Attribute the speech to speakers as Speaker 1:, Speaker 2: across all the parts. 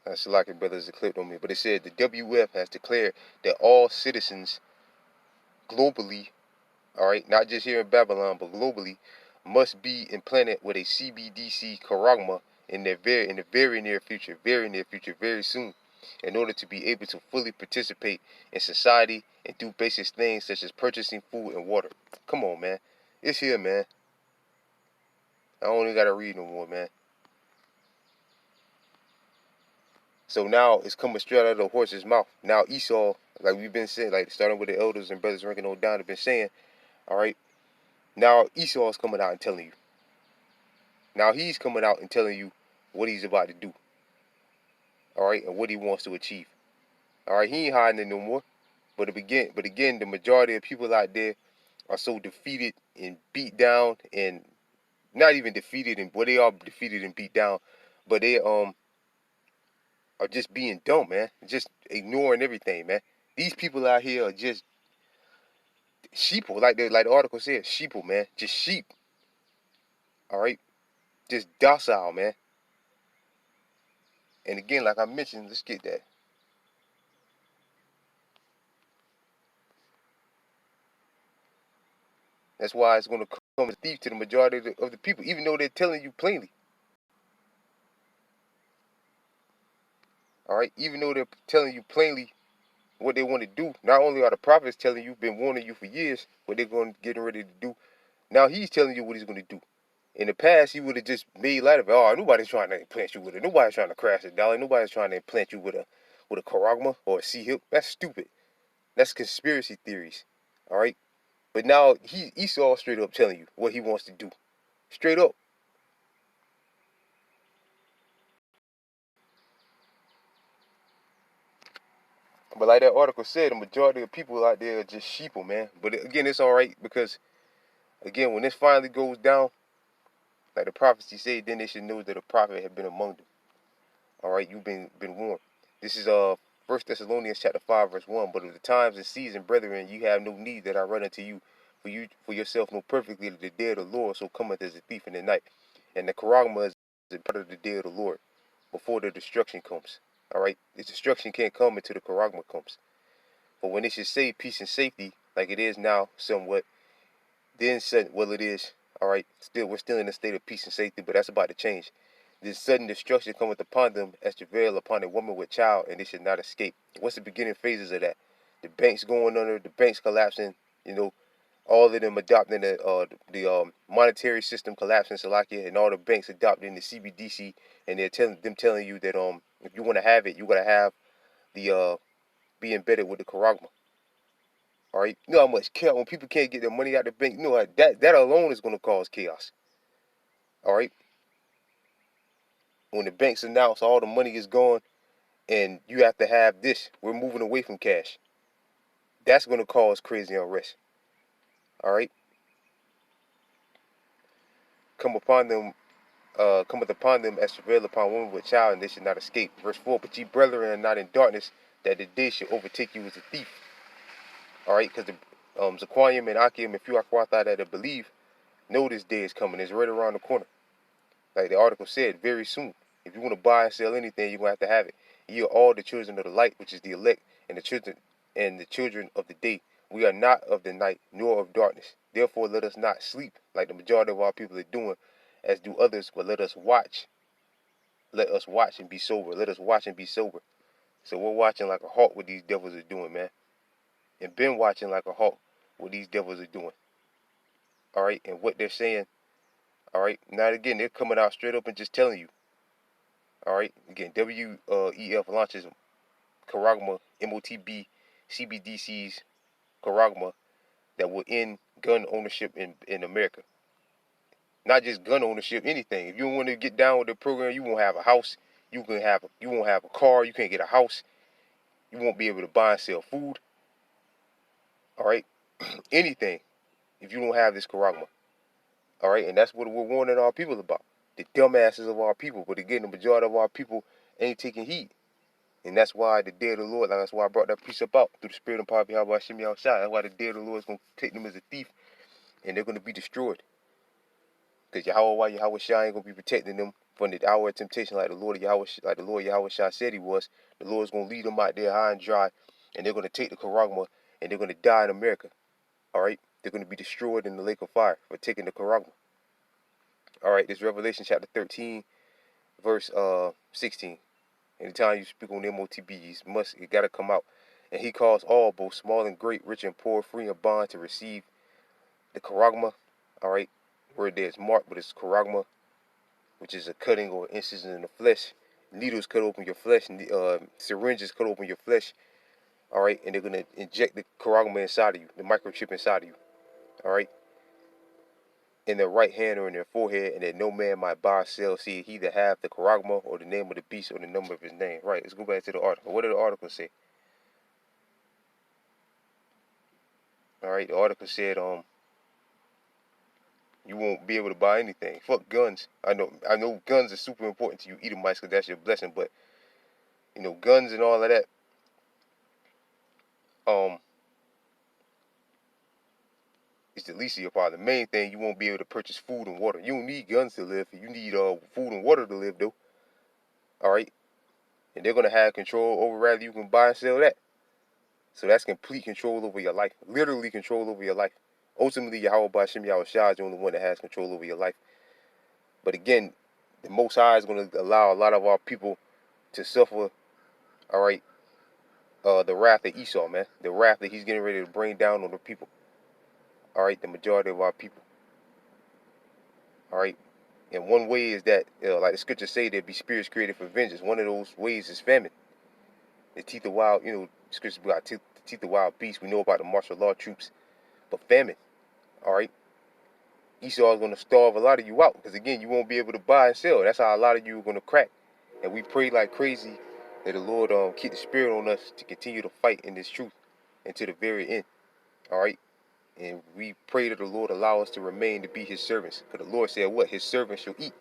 Speaker 1: Salaki brothers a clip on me, but it said the WF has declared that all citizens globally, all right, not just here in Babylon, but globally, must be implanted with a CBDC charagma in the very near future, very soon, in order to be able to fully participate in society and do basic things such as purchasing food and water. Come on, man. It's here, man. I don't even gotta read no more, man. So now it's coming straight out of the horse's mouth. Now Esau, like we've been saying, like starting with the elders and brothers ranking on down, have been saying, all right. Now Esau is coming out and telling you. Now he's coming out and telling you what he's about to do. All right, and what he wants to achieve. All right, he ain't hiding it no more. But again, the majority of people out there are so defeated and beat down, and not even defeated, and they are defeated and beat down, but they are just being dumb, man. Just ignoring everything, man. These people out here are just sheeple, like the article said, sheeple, man. Just sheep. All right, just docile, man. And again, like I mentioned, let's get that. That's why it's going to come as a thief to the majority of the people, even though they're telling you plainly. All right, even though they're telling you plainly what they want to do. Not only are the prophets telling you, been warning you for years, what they're going to get ready to do. Now he's telling you what he's going to do. In the past, he would have just made light of it. Oh, nobody's trying to implant you with it. Nobody's trying to crash it down. Nobody's trying to implant you with a charagma or a C hip. That's stupid. That's conspiracy theories. All right. But now Esau straight up telling you what he wants to do. Straight up. But like that article said, the majority of people out there are just sheeple, man. But again, it's all right because again, when this finally goes down, like the prophecy said, then they should know that a prophet had been among them. All right, you've been warned. This is 1 Thessalonians chapter 5 verse 1. But of the times and season, brethren, you have no need that I run unto you, for yourself know perfectly that the day of the Lord so cometh as a thief in the night, and the charagma is a part of the day of the Lord, before the destruction comes. All right, the destruction can't come until the charagma comes. But when it should say peace and safety, like it is now, somewhat, then said, well, it is. All right, we're still in a state of peace and safety, but that's about to change. This sudden destruction cometh upon them as travail upon a woman with child, and they should not escape. What's the beginning phases of that? The banks going under, the banks collapsing, all of them adopting the monetary system collapsing, Salakia, and all the banks adopting the CBDC, and they're telling you that if you want to have it, you gotta have the be embedded with the charagma. All right, you know how much chaos when people can't get their money out the bank. You know that alone is going to cause chaos. All right, when the banks announce all the money is gone and you have to have this, we're moving away from cash. That's going to cause crazy unrest. All right, come upon them, cometh upon them as travail upon woman with child, and they should not escape. Verse 4: But ye brethren are not in darkness, that the day should overtake you as a thief. All right, because the Zaquanium and Akim, if you are qualified that believe, know this day is coming. It's right around the corner. Like the article said, very soon. If you want to buy and sell anything, you're going to have it. Ye are all the children of the light, which is the elect, and the children of the day. We are not of the night, nor of darkness. Therefore, let us not sleep, like the majority of our people are doing, as do others, but let us watch. Let us watch and be sober. Let us watch and be sober. So we're watching like a hawk what these devils are doing, man. And been watching like a hawk what these devils are doing. All right, and what they're saying. All right, now again, they're coming out straight up and just telling you. All right, again, WEF launches charagma, MOTB, CBDC's charagma that will end gun ownership in America. Not just gun ownership, anything. If you want to get down with the program, you won't have a house. You won't have a car. You can't get a house. You won't be able to buy and sell food. All right, anything. If you don't have this charagma. All right, and that's what we're warning our people about. The dumbasses of our people. But again, the majority of our people ain't taking heed. And that's why the day of the Lord, like that's why I brought that precept out through the spirit and power behind Shimmy outside. That's why the day of the Lord is going to take them as a thief and they're going to be destroyed. Because Yahweh Shai ain't going to be protecting them from the hour of temptation, like the Lord Yahweh Shah said he was. The Lord's gonna lead them out there high and dry, and they're gonna take the Charagma, and they're gonna die in America. All right, they're gonna be destroyed in the lake of fire for taking the Charagma. All right, this Revelation chapter 13, verse 16. Anytime you speak on MOTB, it gotta come out. And he calls all, both small and great, rich and poor, free and bond, to receive the Charagma. All right, word there is marked, but it's Charagma, which is a cutting or incision in the flesh. Needles cut open your flesh, syringes cut open your flesh. All right, and they're gonna inject the Charagma inside of you, the microchip inside of you. All right, in their right hand or in their forehead, and that no man might buy or sell, see he that have the Charagma or the name of the beast or the number of his name. Right, let's go back to the article. What did the article say? All right, the article said you won't be able to buy anything. Fuck guns. I know guns are super important to you Edomites, because that's your blessing, but guns and all of that, it's the least of your problem. The main thing, you won't be able to purchase food and water. You don't need guns to live. You need food and water to live, though. All right, and they're gonna have control over whether you can buy and sell that. So that's complete control over your life, literally control over your life. Ultimately, Yahweh Ba'Shem Yahweh Shah is the only one that has control over your life. But again, the Most High is going to allow a lot of our people to suffer, all right, the wrath of Esau, man. The wrath that he's getting ready to bring down on the people. All right, the majority of our people. All right. And one way is that, like the scriptures say, there be spirits created for vengeance. One of those ways is famine. The teeth of wild, scriptures about the teeth of wild beasts. We know about the martial law troops. But famine, all right. Esau is going to starve a lot of you out, because again, you won't be able to buy and sell. That's how a lot of you are going to crack. And we pray like crazy that the Lord keep the spirit on us to continue to fight in this truth until the very end. All right. And we pray that the Lord allow us to remain to be his servants. Because the Lord said what? His servants shall eat.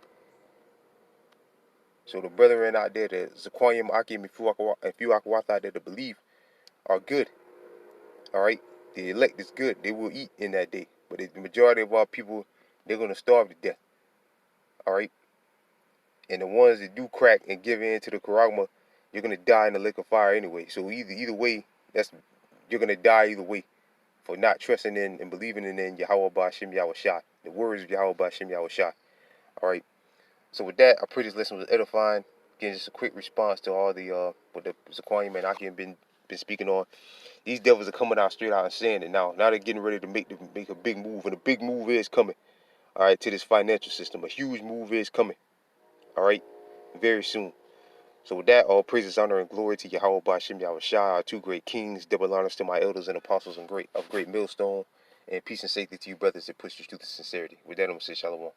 Speaker 1: So the brethren out there, the Zaquanium, Akim, and few Akwatha out there to believe are good. All right. The elect is good. They will eat in that day. But the majority of our people, they're going to starve to death. All right. And the ones that do crack and give in to the Charagma, you're going to die in the lake of fire anyway. So either way, you're going to die either way for not trusting in and believing in Yahweh Ba'Shem Yahweh Shah, the words of Yahweh Ba'Shem Yahweh Shah. All right. So with that, I pray this lesson was edifying. Again, just a quick response to all the what the Zaquanium and Akim been speaking on. These devils are coming out straight out and saying it now. Now they're getting ready to make a big move, and a big move is coming. All right, to this financial system, a huge move is coming. All right, very soon. So with that, all praises, honor, and glory to Yahweh Ba'Shem Yahweh Shah, our two great kings, double honors to my elders and apostles of great millstone, and peace and safety to you brothers that push you through the sincerity. With that, I'm going to say shalom.